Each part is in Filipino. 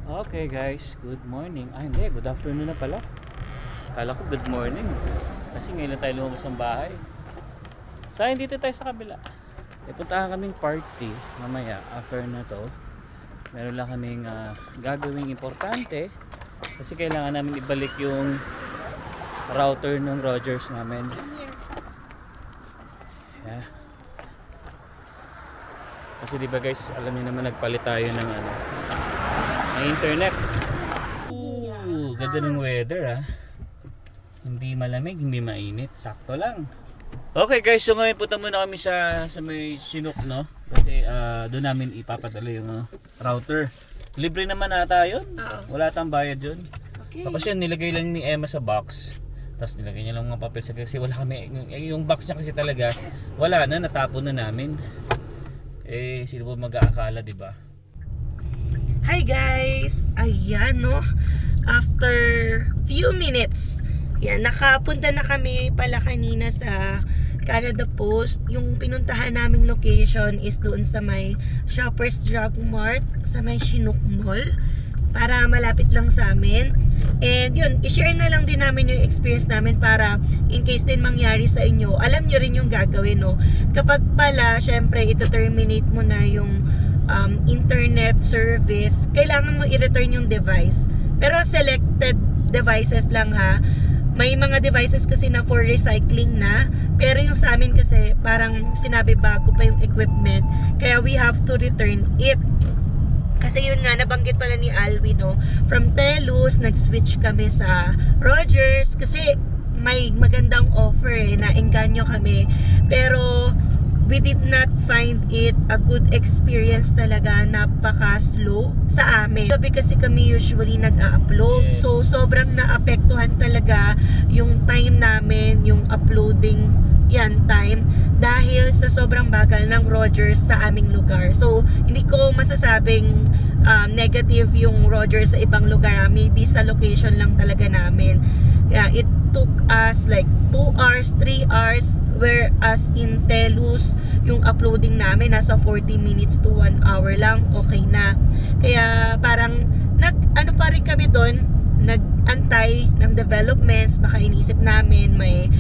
Okay guys, good morning. Hindi, good afternoon na pala. Kala ko good morning. Kasi ngayon lang tayo lumabas ng bahay. Sayang dito tayo sa kabila. Puntahan kaming party mamaya after na to. Meron lang kaming gagawing importante. Kasi kailangan namin ibalik yung router ng Rogers namin. Yeah. Kasi diba guys, alam niyo naman nagpalit tayo ng internet. Ooh, ganda ng weather Hindi malamig, hindi mainit, sakto lang. Okay guys, so ngayon punta muna kami sa may Chinook, no? Kasi doon namin ipapadala yung router. Libre naman ata yun. Wala tang bayad yun. Okay. Tapos yun, nilagay lang ni Emma sa box. Tapos nilagay niya lang mga papel sa kasi wala kami, yung box niya kasi talaga wala na, natapon na namin. Sino ba mag-aakala, diba? Hi guys! Ayan no, after few minutes, yan, nakapunta na kami pala kanina sa Canada Post. Yung pinuntahan naming location is doon sa may Shoppers Drug Mart, sa may Chinook Mall, para malapit lang sa amin. And yun, i-share na lang din namin yung experience namin para in case din mangyari sa inyo, alam nyo rin yung gagawin, no? Kapag pala, syempre, ito-terminate mo na yung internet service, kailangan mo i-return yung device. Pero selected devices lang ha. May mga devices kasi na for recycling na, pero yung sa amin kasi parang sinabi bago pa yung equipment, kaya we have to return it. Kasi yun nga, nabanggit pala ni Alwin, no? From Telus, nag-switch kami sa Rogers kasi may magandang offer na-engganyo kami. Pero we did not find it a good experience talaga, napaka-slow sa amin. Sabi kasi kami usually nag-upload, Yes. so sobrang naapektuhan talaga yung time namin, yung uploading time, dahil sa sobrang bagal ng Rogers sa aming lugar. So hindi ko masasabing negative yung Rogers sa ibang lugar, maybe sa location lang talaga namin. Yeah, it took us like 2 hours, 3 hours, whereas in Telus, yung uploading namin nasa 40 minutes to 1 hour lang, okay na. Kaya parang ano pa rin kami doon, nag-antay ng developments. Baka inisip namin may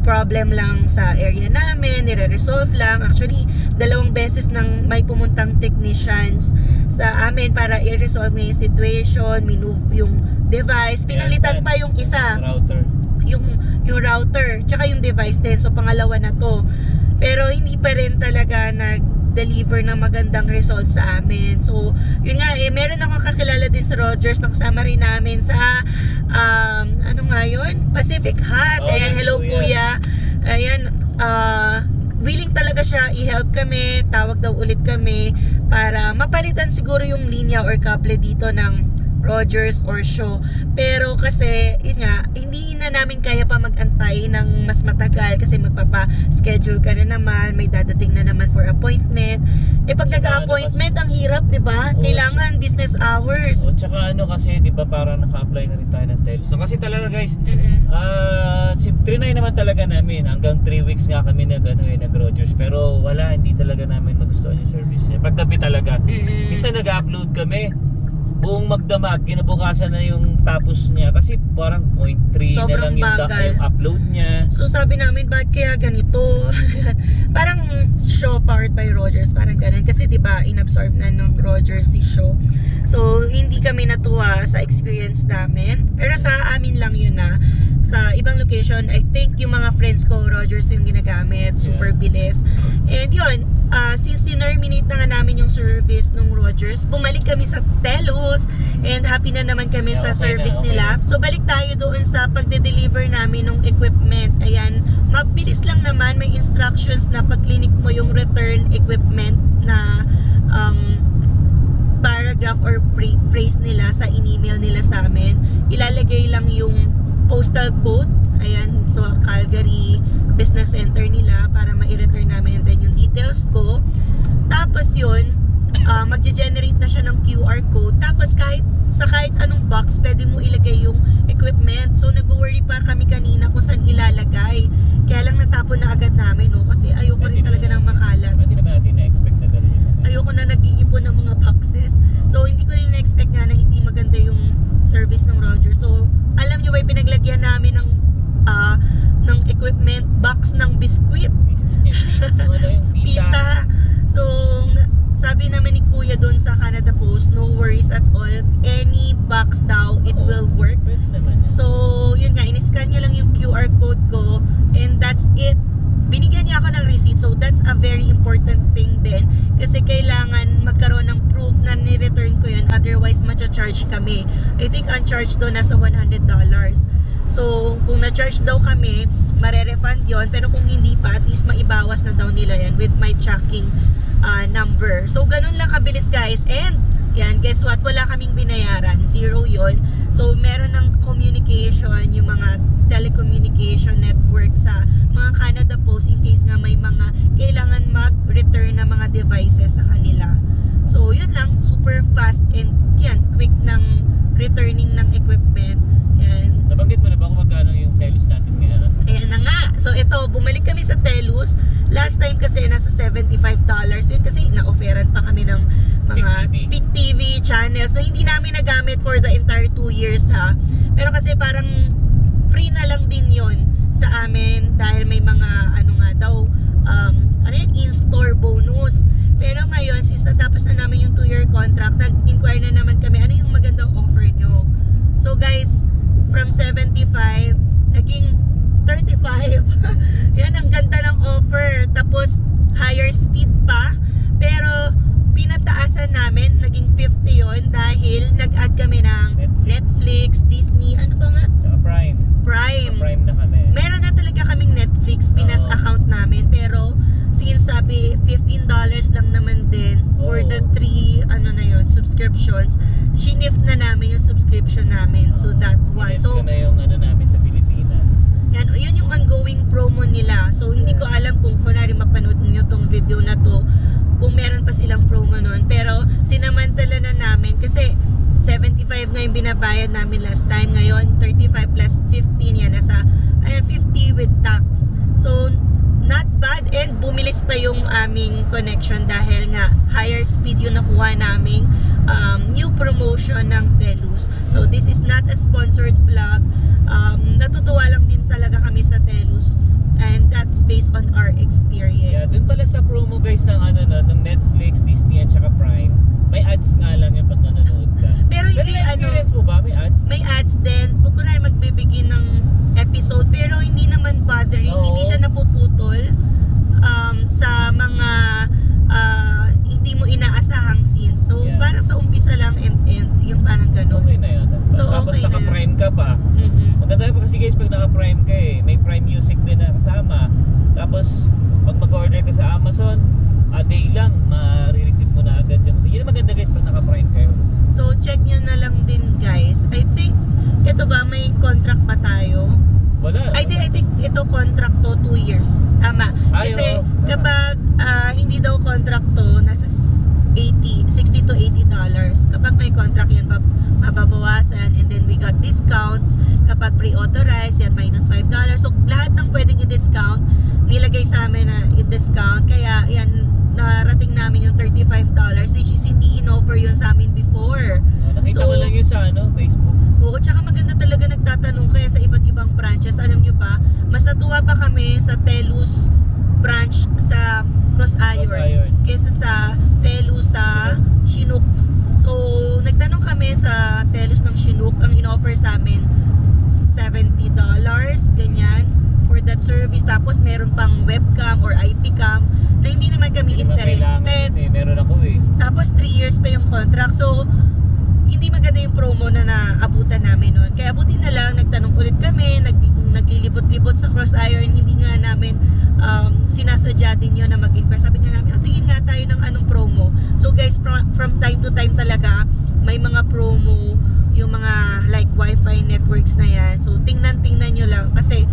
problem lang sa area namin, nire-resolve lang. Actually, 2 beses nang may pumuntang technicians sa amin para i-resolve yung situation, minove yung device, pinalitan pa yung isa, Router. yung router, tsaka yung device din. So pangalawa na to, pero hindi pa rin talaga nag-deliver ng magandang result sa amin. So yun nga, meron akong kakilala din sa Rogers na kasama rin namin sa ano nga yun, Pacific Hut. Ayan, hello kuya. Ayan, willing talaga siya i-help kami, tawag daw ulit kami para mapalitan siguro yung linya or kable dito ng Rogers or Shaw. Pero kasi, yun nga, hindi na namin kaya pa mag-antay ng mas matagal kasi magpapa-schedule ka na naman, may dadating na naman for appointment. Pag nag-appointment, ang hirap, di ba? Kailangan business hours. Tsaka kasi, di ba, parang naka-apply na rin tayo ng Telus. So kasi talaga guys, trinay naman talaga namin. Hanggang 3 weeks nga kami nag-Rogers. Pero wala, hindi talaga namin magustuhan yung service niya. Paggabi talaga. Isa nag-upload kami, buong magdamag, kinabukasan na yung tapos niya kasi parang 0.3 na lang yung upload niya. So sabi namin, bakit kaya ganito? Parang Shaw powered by Rogers, parang ganun. Kasi diba, inabsorb na ng Rogers si Shaw. So hindi kami natuwa sa experience namin. Pero sa amin lang yun na. Sa ibang location, I think yung mga friends ko, Rogers yung ginagamit, super bilis. And yun, since tinerminate na nga namin yung service ng Rogers, bumalik kami sa Telus and happy na naman kami sa service nila. So balik tayo doon sa pagde-deliver namin ng equipment. Ayan, mabilis lang naman, may instructions na pag-clinic mo yung return equipment na paragraph or phrase nila sa in-email nila sa amin. Ilalagay lang yung postal code, ayan, so Calgary Business Center nila para ma-return namin, and then yung details ko. Tapos yun, magge-generate na siya ng QR code. Tapos kahit anong box, pwede mo ilagay yung equipment. So nag-worry pa kami kanina kung saan ilalagay. Kaya lang natapon na agad namin, no? Kasi ayoko rin talaga ng makalat. Hindi naman natin na-expect na gano'n. Ayoko na nag-iipon ng mga boxes. So hindi ko rin na-expect nga na hindi service ng Rogers. So, alam nyo ba, pinaglagyan namin ng equipment box ng biskwit. Yung Pita. So, sabi naman ni Kuya doon sa Canada Post, no worries at all. Any box daw, it Oo. will work. Pwede naman yan. So, yun nga, in-scan niya lang yung QR code ko and that's it. Binigyan niya ako ng receipt. So, that's a very important thing din kasi kailangan magkaroon ng proof na ni-return ko yun. Otherwise, matcha-charge kami. I think ang charge doon nasa $100. So, kung na-charge daw kami, mare-refund yon. Pero kung hindi pa, at least maibawas na daw nila yan with my tracking number. So, ganun lang kabilis guys. And, yan, guess what? Wala kaming binayaran. Zero yon. So, meron ng communication, yung mga telecommunication network sa mga Canada Post in case nga may mga kailangan mag-return na mga devices sa kanila. So, yun lang. Super fast and yan, quick ng returning ng equipment. Yan. Nabanggit mo na ba kung magkano yung Telus natin ngayon? Ayan na nga. So ito, bumalik kami sa Telus. Last time kasi nasa $75. Yun kasi na-offeran pa kami ng mga Pick Pick TV channels na hindi namin nagamit for the entire 2 years ha. Pero kasi parang free na lang din yon sa amin dahil may mga ano nga daw in-store bonus. Pero ngayon, since natapos na namin yung 2-year contract, nag-inquire na naman kami ano yung magandang offer nyo. So guys, from 75 naging 35. Yan, ang ganda ng offer. Tapos higher speed pa. Pero pinataasan namin, naging 50 yon dahil nag-add kami ng Netflix, Disney, ano ba nga? Tsaka Prime. Prime. Prime na kami. Meron na talaga kaming Netflix, Pinas Oo. account namin. Pero since sabi $15 lang naman din for Oo. the 3 subscriptions, shinif na namin yung subscription namin to that one. Minute So, ko na yung ano namin sa Pilipinas. yan, yun yung ongoing promo nila. So, hindi ko alam kung kunwari mapanood niyo tong video na to, kung meron pa silang promo nun. Pero, sinamantala na namin kasi 75 nga yung binabayad namin last time. Ngayon, 35 plus 15 yan. Nasa 50 with tax. So, not bad. And bumilis pa yung aming connection dahil nga higher speed yung nakuha naming new promotion ng Telus. So, this is not a sponsored vlog. Natutuwa lang din talaga kami sa Telus. And that's based on our Yeah, experience. dun pala sa promo guys ng ng Netflix, Disney at saka Prime. May ads nga lang yung pag nanonood ka. Pero Pero hindi na-experience mo ba? May ads? may ads din. Kung kunwari magbibigay ng episode, pero hindi naman bothering. Oo. Hindi siya napuputol sa mga hindi mo inaasahang scenes. So, Yeah. parang sa umpisa lang and yung parang ganun. Okay na yun. So, Tapos okay na naka-Prime ka pa. Mm-mm. Maganda pa kasi guys pag naka-Prime ka may Prime Music din na kasama. Tapos pag mag-order ka sa Amazon, a day lang ma-receive mo na agad yung. Yun ang maganda guys pag naka-Prime kayo. So, check nyo na lang din guys. I think, ito ba, may contract pa tayo? Wala. I think ito contract to 2 years. Tama. Ay, Kasi oo, tama. kapag hindi daw contract to, nasa $60 to $80. Kapag may contract yan, mababawasan. And then we got discounts. Kapag pre-authorized, yan minus $5. So lahat ng pwedeng i-discount, nilagay sa amin na i-discount. Kaya yan, narating namin yung $35, which is hindi in-offer yun sa amin before. Nakita So, ko lang yun sa Facebook. Oo, tsaka maganda talaga nagtatanong kaya sa iba't ibang branches. Alam nyo ba, mas natuwa pa kami sa Telus branch sa Cross Iron kesa sa Telus sa Chinook. So, nagtanong kami sa Telus ng Chinook, ang in-offer sa amin $70, ganyan, for that service. Tapos meron pang webcam or IP cam na hindi naman kami Hindi naman kailangan interested. yun meron ako Tapos 3 years pa yung contract. So, hindi maganda yung promo na naabutan namin noon. Kaya buti na lang, nagtanong ulit kami, naglilibot-libot sa Cross Iron. Hindi nga namin sinasadya din yun na mag-inquire. Sabi nga namin, tingin nga tayo ng anong promo. So guys, from time to time talaga, may mga promo, yung mga like Wi-Fi networks na yan. So tingnan nyo lang. Kasi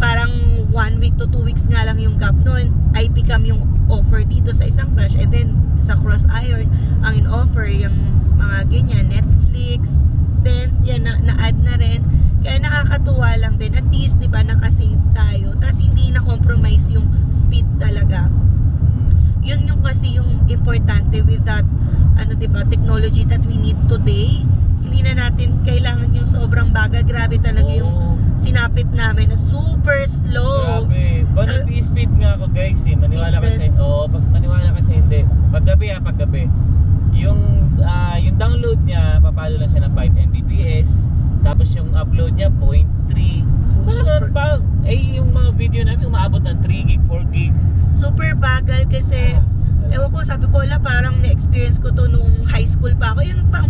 parang 1 week to 2 weeks nga lang yung gap noon. IP cam yung offer dito sa isang branch. And then sa Cross Iron, ang in-offer yung mga ganyan, Netflix, then yan na-add na rin. Kaya nakakatuwa lang din, at least 'di ba naka-save tayo. Tapos hindi na compromise yung speed talaga. Yun yung kasi yung importante with that 'di ba, technology that we need today. hindi na natin kailangan yung sobrang bagal. Grabe talaga yung sinapit namin na super slow. Grabe. But speed nga ako guys eh. Maniwala ka sa Speed pag maniwala ka sa hindi. Paggabi. Yung download niya, papalo lang siya ng 5 Mbps. Tapos yung upload niya 0.3. So Super. yung mga video namin umaabot ng 3 gig, 4 gig. Super bagal kasi ewan ko, sabi ko wala, parang na-experience ko to nung high school pa ako. Yun pa,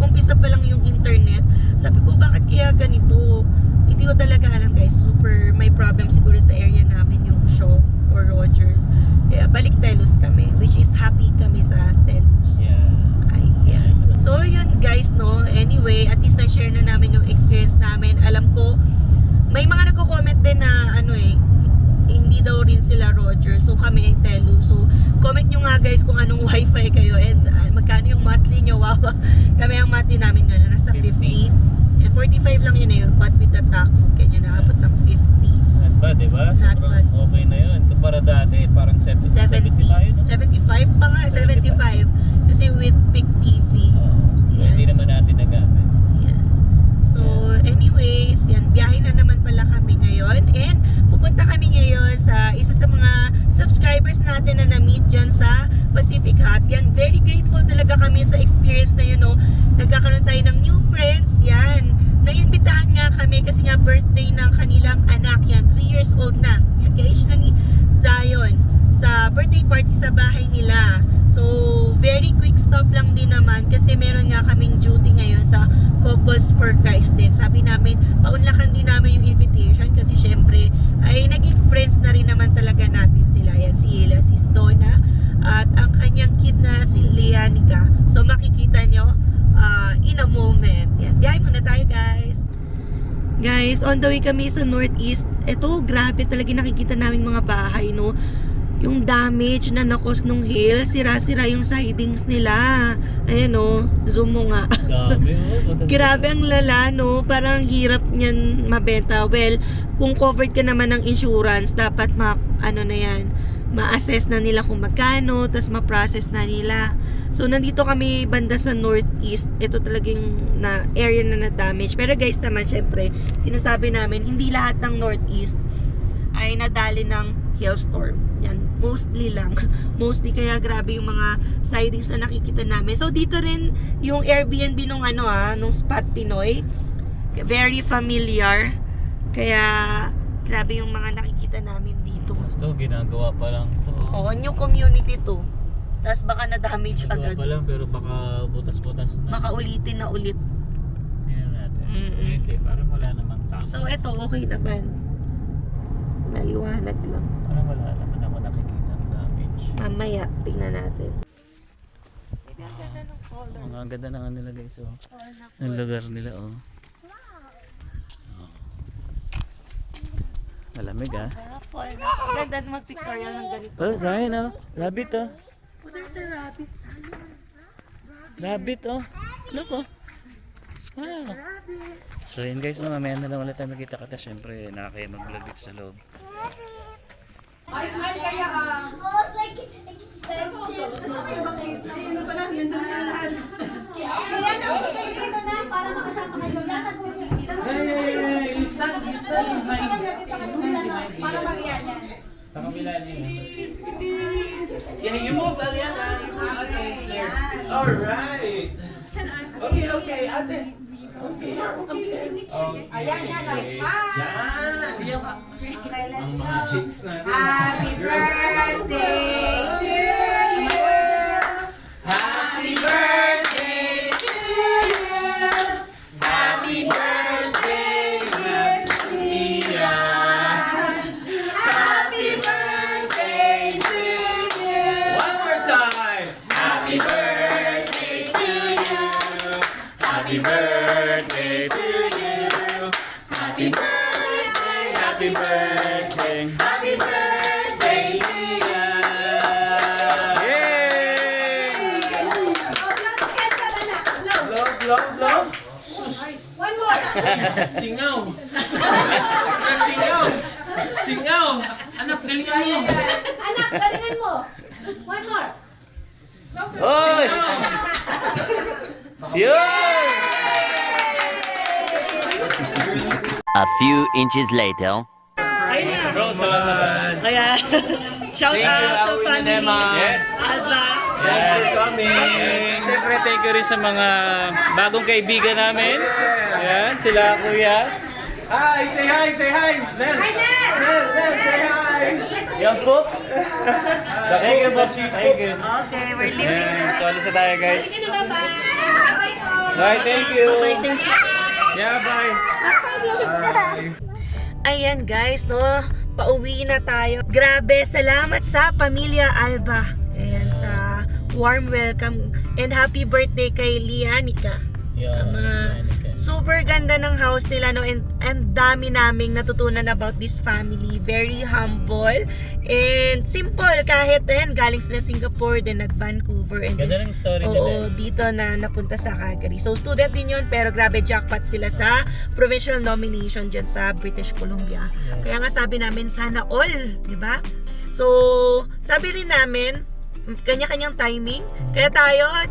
umpisa pa lang yung internet. Sabi ko, bakit kaya ganito? Hindi ko talaga alam guys. Super may problem siguro sa area namin yung show or Rogers. Kaya balik Telus kami, which is happy kami sa Telus. Yeah. Ayan. So yun guys, no. Anyway, at least na-share na namin yung experience namin. Alam ko, may mga nagko-comment din na hindi daw rin sila Roger. So kami, Telu. So comment nyo nga guys kung anong wifi kayo and magkano yung monthly nyo. Wow. Kami ang monthly namin ngayon nasa 50. 45 lang yun but with the tax, kanya naabot ng 50. Not bad, diba? Not Sobrang bad. okay na yun. Kumpara dati, parang 70 tayo, no? 75 pa nga, 75. Kasi with Pick TV. Yan. Hindi naman natin nagamit. Yan. So, anyways, yan, biyahe na naman pala kami ngayon. And pupunta kami ngayon sa isa sa mga subscribers natin na na-meet dyan sa Pacific Hut. Yan, very grateful talaga kami sa experience na yun, no? Nagkakaroon tayo ng new friends. Yan. Naimbitahan nga kami kasi nga birthday ng kanilang anak. Yan, 3 years old na. Yan, ka-age na ni Zion sa birthday party sa bahay nila. So, very quick stop lang din naman kasi meron nga kaming duty ngayon sa Couples for Christ din. Sabi namin, paunlakan din namin yung invitation kasi syempre ay naging friends na rin naman talaga natin sila. Yan, si Hila, si Donna at ang kanyang kid na si Leanica. So, makikita nyo in a moment. Yan, biyahe muna tayo guys. Guys, on the way kami sa Northeast. Ito, grabe talaga nakikita namin mga bahay, no? Yung damage na nakos nung hail, sira-sira yung sidings nila. Ayan, no? Zoom mo nga. Dami, Grabe ang lala, no? Parang hirap niyan mabenta. Well, kung covered ka naman ng insurance, dapat ma-assess na nila kung magkano, tas ma-process na nila. So, nandito kami banda sa Northeast. Ito talagang na area na na-damage. Pero guys naman, syempre, sinasabi namin, hindi lahat ng Northeast ay nadali ng hailstorm. Yan, mostly lang. Mostly, kaya grabe yung mga sidings na nakikita namin. So, dito rin yung Airbnb nung nung Spot Pinoy. Very familiar. Kaya, grabe yung mga nakikita namin dito. Ito, ginagawa pa lang ito. Oo, new community to. Tapos baka na-damage Ginagawa agad. pa lang pero baka butas-butas na. Makaulitin na ulit. Tingnan natin. Mm-mm. Hindi, parang wala namang tao. So, eto, okay naman. Maliwanag lang. Parang wala naman ako nakikita ng damage. Mamaya, tingnan natin. Ang ganda na nga nila guys, oh. Ang lugar nila, oh. Malamig, ah. Ganda mag-pictorial ng ganito. Oh, sa'yo, oh. Rabbit, oh. Oh, there's a rabbit. Rabbit, oh. Look, oh. Wow. Rabbit. So yun guys, mamaya na lang ulit tayo magkita-kita. Siyempre, nakakaya mag-vlog dito sa loob. Sa kabila niyo. Yeah, you move, Aliana. You move, okay. Alright. Okay, ate. Okay, okay. Ayan yan, no, smile. Yan. Okay, let's Ang go. mga chicks natin. Happy birthday to you. Happy birthday to you. Happy birthday, dear Ian. Happy birthday to you. One more time. Happy birthday to you. Happy birthday to you. Happy birthday, happy birthday. Happy birthday to you. Yay! Blow, blow, blow. One more. Singaw. Singaw. Singaw. Anak, galingan mo. Anak, galingan mo. One more. Oy! Yun! A few inches later. Bro, salamat. Kaya, shout Thank you, out sa Awin and family. Emma. Yes. Alba. Thanks for coming. Siyempre, thank you rin sa mga bagong kaibigan namin. Ayan, sila kuya. Hi, say hi, say hi. Nel. Hi, Nel! Nel, say hi. Yan po. Thank you, Boss. Thank you. Okay, we're leaving. Ayan, so alis na tayo guys. Sige na, bye-bye. Bye-bye po. Bye, thank you. Bye-bye. Yeah, bye. Ayan guys, no? Pauwi na tayo. Grabe, salamat sa Pamilya Alba. Ayan, sa warm welcome and happy birthday kay Lianica. Yan. Super ganda ng house nila, no? And dami naming natutunan about this family. Very humble and simple. Kahit galing sila Singapore, then nag-Vancouver. And Ganda then, ng story oo, nila. dito na napunta sa Calgary. So, student din yun, pero grabe, jackpot sila sa provincial nomination dyan sa British Columbia. Yes. Kaya nga sabi namin, sana all, di ba? So, sabi rin namin, kanya-kanyang timing. Kaya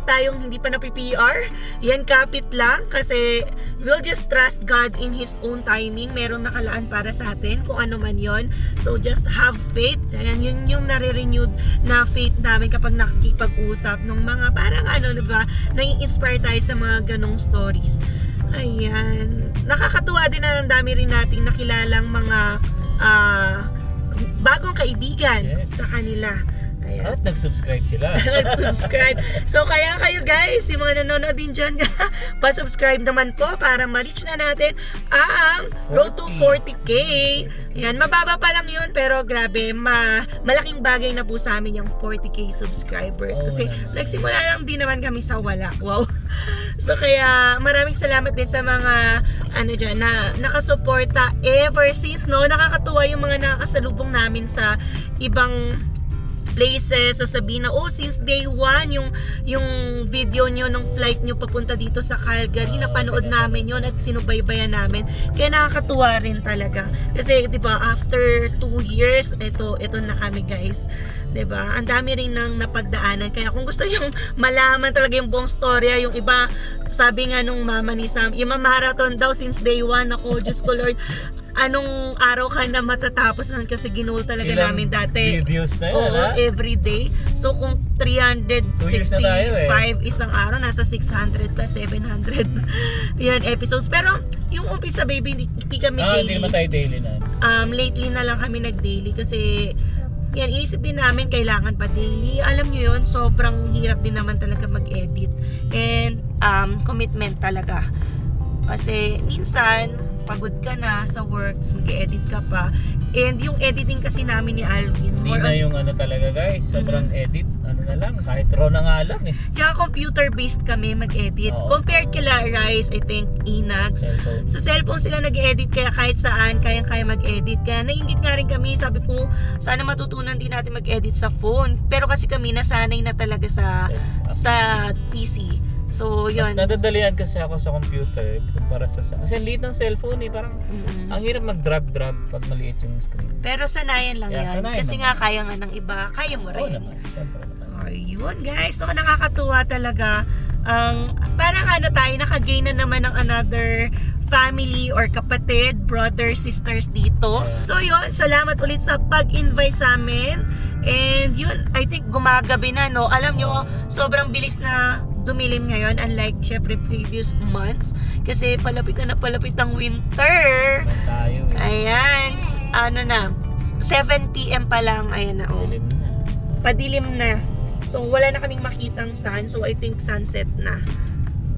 tayong hindi pa na-PR, yan kapit lang kasi we'll just trust God in His own timing. Meron nakalaan para sa atin kung ano man yon. So just have faith. Ayan, yun yung nare-renewed na faith namin kapag nakikipag-usap ng mga parang diba, nai-inspire tayo sa mga ganong stories. Ayan. Nakakatuwa din na ang dami rin nating nakilalang mga bagong kaibigan Yes. sa kanila. Ayan. At nag-subscribe sila. Subscribe. So kaya kayo guys, yung mga nanonood din dyan, pa-subscribe naman po para ma-reach na natin ang road to 40k. Yan, mababa pa lang yun, pero grabe, malaking bagay na po sa amin yung 40k subscribers. Oo Kasi naman. nagsimula lang din naman kami sa wala. Wow. So kaya maraming salamat din sa mga dyan, na nakasuporta ever since, no? Nakakatuwa yung mga nakakasalubong namin sa ibang places, sasabihin na since day one yung video nyo ng flight nyo papunta dito sa Calgary, napanood namin yon at sinubaybayan namin, kaya nakakatuwa rin talaga kasi 'di ba after 2 years ito na kami guys, 'di ba? Ang dami rin nang napagdaanan, kaya kung gusto niyo malaman talaga yung buong storya, yung iba sabi nga nung mama ni Sam, marathon daw since day one. Ako, Diyos ko Lord, anong araw ka na matatapos nun kasi ginul talaga Ilang namin dati. videos na yun, Oo, ha? every day. So kung 2 years na tayo, 365 isang araw, nasa 600 plus 700 yan episodes. Pero yung umpisa baby, hindi kami Hindi daily. naman tayo daily na. Lately na lang kami nag-daily kasi yan, inisip din namin kailangan pa daily. Alam nyo yun, sobrang hirap din naman talaga mag-edit. And commitment talaga. Kasi minsan, pagod ka na sa work, mag-edit ka pa. And yung editing kasi namin ni Alvin, Hindi na yung talaga guys, sobrang edit, na lang, kahit raw na nga lang eh. tsaka computer-based kami mag-edit. Oo. Compared kila Rise, I think, Inags, Cellphone. sa cellphone sila nag-edit, kaya kahit saan, kayang-kaya mag-edit. Kaya nainggit nga rin kami, sabi ko, sana matutunan din natin mag-edit sa phone. Pero kasi kami nasanay na talaga sa PC. So, Mas yun. nadadalian kasi ako sa computer kumpara sa kasi ang liit ng cellphone eh, parang ang hirap mag-drag pag maliit yung screen. Pero sanayan lang Yeah, yan. sanayan Kasi naman. nga, kaya nga ng iba, kaya mo Oo rin. naman, siyempre naman. Ayun guys, no, nakakatuwa talaga. Parang tayo, nakagain na naman ng another family or kapatid, brothers, sisters dito. So yun, salamat ulit sa pag-invite sa amin. And yun, I think gumagabi na, no? Alam nyo, sobrang bilis na dumilim ngayon, unlike syempre previous months. Kasi palapit na palapit ang winter. Tayo eh. Ayan, 7 p.m. pa lang, ayan na, oh. Dilim na. Padilim na. So, wala na kaming makitang sun. So, I think sunset na.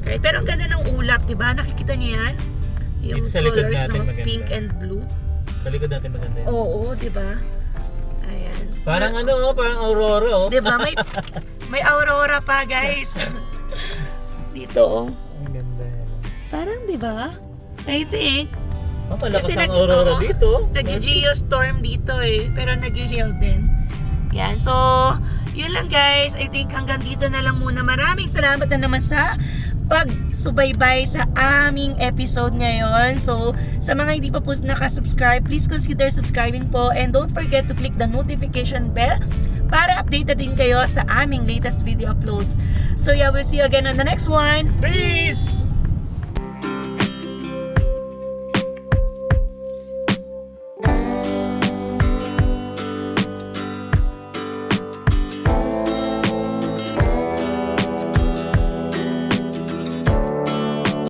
Right? Pero ang ganda ng ulap, di ba? Nakikita niyo yan? Yung Dito sa likod colors natin ng maganda. pink and blue. Sa likod natin maganda yun. Oo, di ba? Ayan. Parang parang aurora oh. Di ba? May aurora pa, guys. Dito, oh. Ang ganda yan. Parang, di ba? I think. Malakas Kasi ang aurora dito. Nag-geostorm dito eh. Pero nag-hail din. Yan. So, yun lang guys. I think hanggang dito na lang muna. Maraming salamat na naman sa pagsubaybay sa aming episode ngayon. So, sa mga hindi pa po nakasubscribe, please consider subscribing po. And don't forget to click the notification bell para updated din kayo sa aming latest video uploads. So, yeah, we'll see you again on the next one. Peace!